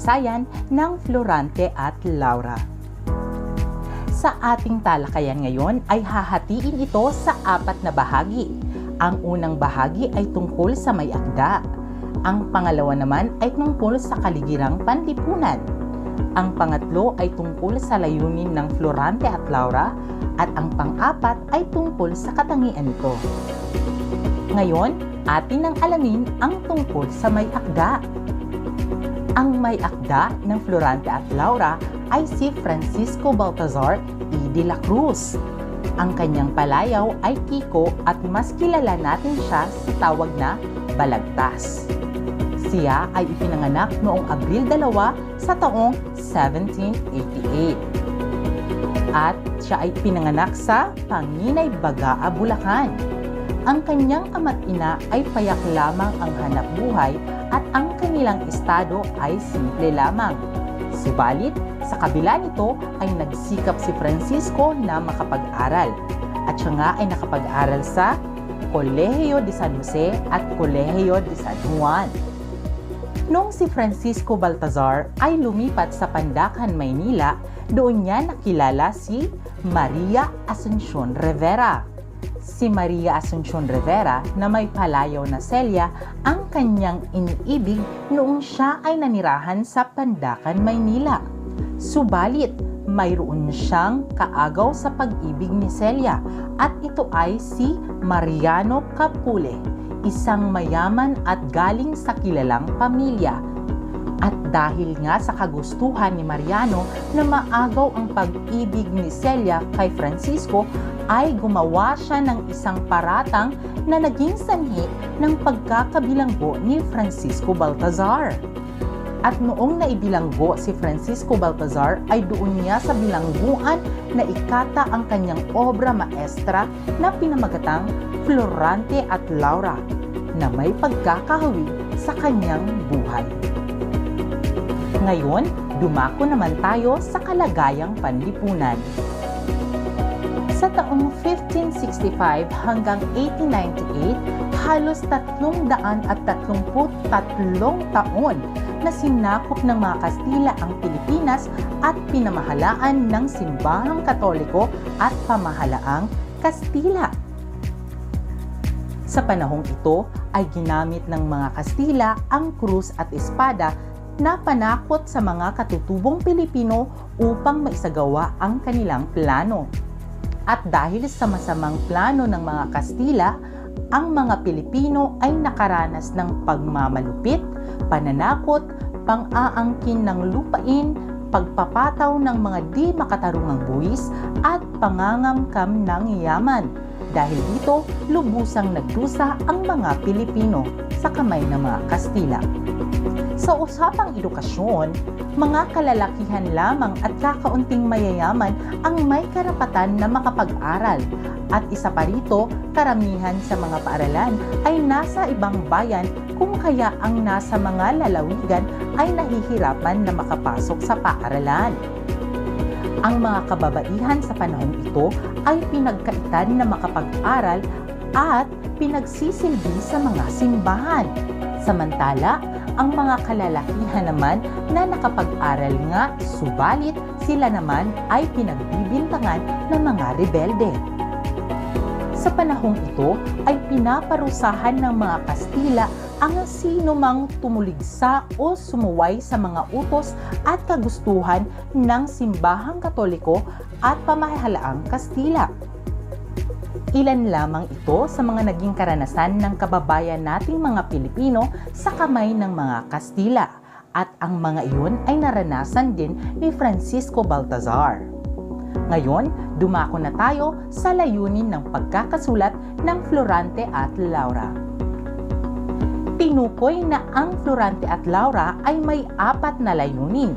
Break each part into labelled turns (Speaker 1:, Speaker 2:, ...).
Speaker 1: kasaysayan ng Florante at Laura. Sa ating talakayan ngayon ay hahatiin ito sa 4 na bahagi. Ang unang bahagi ay tungkol sa may akda. Ang pangalawa naman ay tungkol sa kaligirang panlipunan. Ang pangatlo ay tungkol sa layunin ng Florante at Laura at ang pang-apat ay tungkol sa katangian nito. Ngayon, atin nang alamin ang tungkol sa may akda. Ang may akda ng Florante at Laura ay si Francisco Baltazar y de la Cruz. Ang kanyang palayaw ay Kiko at mas kilala natin siya sa tawag na Balagtas. Siya ay ipinanganak noong Abril 2 sa taong 1788. At siya ay pinanganak sa Panginay Bagaa, Bulacan. Ang kanyang ama't ina ay payak lamang ang hanap buhay at ang kanilang estado ay simple lamang. Subalit, sa kabila nito ay nagsikap si Francisco na makapag-aral at siya nga ay nakapag-aral sa Colegio de San Jose at Colegio de San Juan. Noong si Francisco Baltazar ay lumipat sa Pandacan, Maynila, doon niya nakilala si Maria Asuncion Rivera. Si Maria Asuncion Rivera na may palayaw na Celia ang kanyang iniibig noong siya ay nanirahan sa Pandacan, Maynila. Subalit, mayroon siyang kaagaw sa pag-ibig ni Celia at ito ay si Mariano Capule, isang mayaman at galing sa kilalang pamilya. At dahil nga sa kagustuhan ni Mariano na maagaw ang pag-ibig ni Celia kay Francisco, ay gumawa siya ng isang paratang na naging sanhi ng pagkakabilanggo ni Francisco Baltazar. At noong naibilanggo si Francisco Baltazar ay doon niya sa bilangguan na ikata ang kanyang obra maestra na pinamagatang Florante at Laura na may pagkakahawi sa kanyang buhay. Ngayon, dumako naman tayo sa kalagayang panlipunan. Sa taong 1565 hanggang 1898, halos 333 taon na sinakop ng mga Kastila ang Pilipinas at pinamahalaan ng Simbahang Katoliko at pamahalaang Kastila. Sa panahong ito ay ginamit ng mga Kastila ang krus at espada na panakot sa mga katutubong Pilipino upang maisagawa ang kanilang plano. At dahil sa masamang plano ng mga Kastila, ang mga Pilipino ay nakaranas ng pagmamalupit, pananakot, pang-aangkin ng lupain, pagpapataw ng mga di makatarungang buwis at pangangamkam ng yaman. Dahil dito, lubusang nagdusa ang mga Pilipino sa kamay ng mga Kastila. Sa usapang edukasyon, mga kalalakihan lamang at kakaunting mayayaman ang may karapatan na makapag-aral. At isa pa rito, karamihan sa mga paaralan ay nasa ibang bayan kung kaya ang nasa mga lalawigan ay nahihirapan na makapasok sa paaralan. Ang mga kababaihan sa panahong ito ay pinagkaitan na makapag-aral at pinagsisilbi sa mga simbahan. Samantala, ang mga kalalakihan naman na nakapag-aral nga, subalit sila naman ay pinagbibintangan ng mga rebelde. Sa panahong ito ay pinaparusahan ng mga Kastila ang sino mang tumuligsa o sumuway sa mga utos at kagustuhan ng Simbahang Katoliko at pamahalaang Kastila. Ilan lamang ito sa mga naging karanasan ng kababayan nating mga Pilipino sa kamay ng mga Kastila at ang mga iyon ay naranasan din ni Francisco Baltazar. Ngayon, dumako na tayo sa layunin ng pagkakasulat ng Florante at Laura. Tinukoy na ang Florante at Laura ay may 4 na layunin.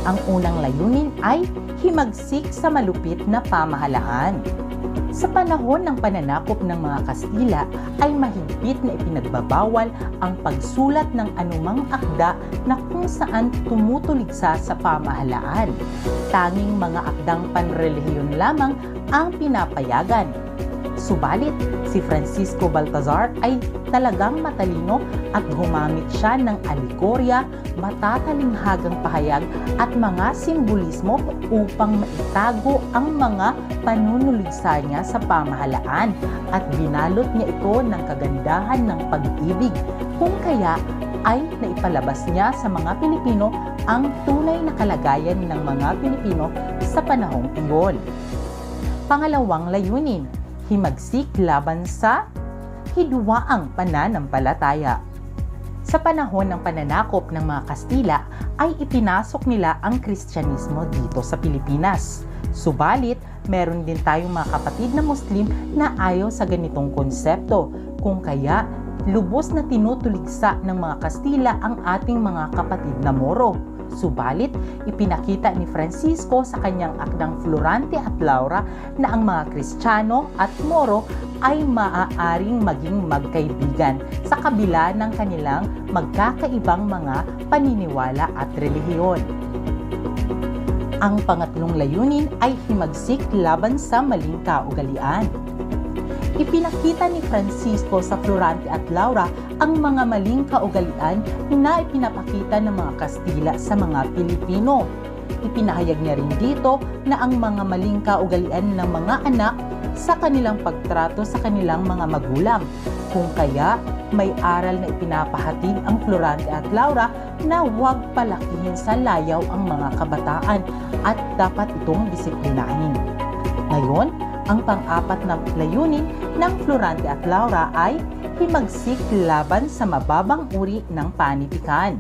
Speaker 1: Ang unang layunin ay himagsik sa malupit na pamahalaan. Sa panahon ng pananakop ng mga Kastila ay mahigpit na ipinagbabawal ang pagsulat ng anumang akda na kung saan tumutuligsa sa pamahalaan. Tanging mga akdang panrelihiyon lamang ang pinapayagan. Subalit, si Francisco Baltazar ay talagang matalino at gumamit siya ng alegorya, matatalinghagang pahayag at mga simbolismo upang maitago ang mga panunuligsa niya sa pamahalaan at binalot niya ito ng kagandahan ng pag-ibig, kung kaya ay naipalabas niya sa mga Pilipino ang tunay na kalagayan ng mga Pilipino sa panahong iyon. Pangalawang layunin, himagsik laban sa hidwaang pananampalataya. Sa panahon ng pananakop ng mga Kastila ay ipinasok nila ang Kristyanismo dito sa Pilipinas. Subalit, meron din tayong mga kapatid na Muslim na ayaw sa ganitong konsepto, kung kaya lubos na tinutuligsa ng mga Kastila ang ating mga kapatid na Moro. Subalit, ipinakita ni Francisco sa kanyang akdang Florante at Laura na ang mga Kristiyano at Moro ay maaaring maging magkaibigan sa kabila ng kanilang magkakaibang mga paniniwala at relihiyon. Ang pangatlong layunin ay himagsik laban sa maling kaugalian. Ipinakita ni Francisco sa Florante at Laura ang mga maling kaugalian na ipinapakita ng mga Kastila sa mga Pilipino. Ipinahayag niya rin dito na ang mga maling kaugalian ng mga anak sa kanilang pagtrato sa kanilang mga magulang. Kung kaya, may aral na ipinapahatid ang Florante at Laura na huwag palakihin sa layaw ang mga kabataan at dapat itong disiplinahin. Ngayon, ang pang-apat na layunin ng Florante at Laura ay himagsik laban sa mababang uri ng panitikan.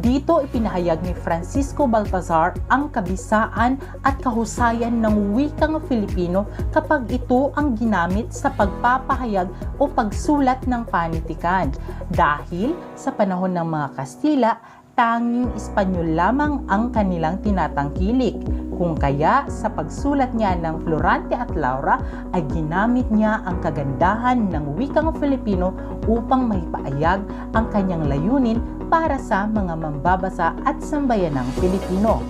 Speaker 1: Dito ipinahayag ni Francisco Baltazar ang kabisaan at kahusayan ng wikang Filipino kapag ito ang ginamit sa pagpapahayag o pagsulat ng panitikan. Dahil sa panahon ng mga Kastila, tanging Espanyol lamang ang kanilang tinatangkilik. Kung kaya sa pagsulat niya ng Florante at Laura ay ginamit niya ang kagandahan ng wikang Filipino upang maipaayag ang kanyang layunin para sa mga mambabasa at sambayanang Pilipino.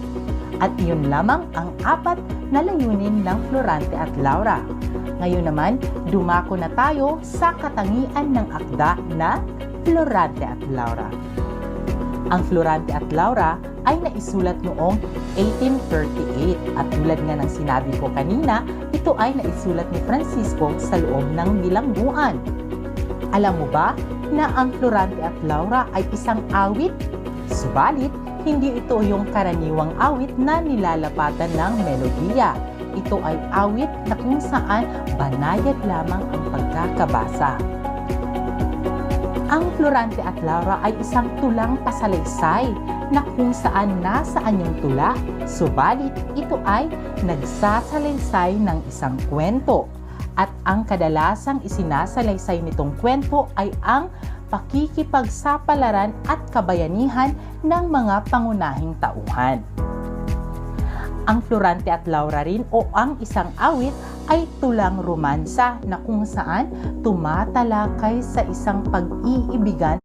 Speaker 1: At iyon lamang ang apat na layunin ng Florante at Laura. Ngayon naman, dumako na tayo sa katangian ng akda na Florante at Laura. Ang Florante at Laura ay naisulat noong 1838 at tulad nga ng sinabi ko kanina, ito ay naisulat ni Francisco sa loob ng bilangguan. Alam mo ba na ang Florante at Laura ay isang awit? Subalit, hindi ito yung karaniwang awit na nilalapatan ng melodiya. Ito ay awit na kung saan banayad lamang ang pagkakabasa. Ang Florante at Laura ay isang tulang pasalaysay na kung saan nasaan yung tula, subalit ito ay nagsasalaysay ng isang kwento. At ang kadalasang isinasalaysay nitong kwento ay ang pakikipagsapalaran at kabayanihan ng mga pangunahing tauhan. Ang Florante at Laura rin o ang isang awit ay tulang romansa na kung saan tumatalakay sa isang pag-iibigan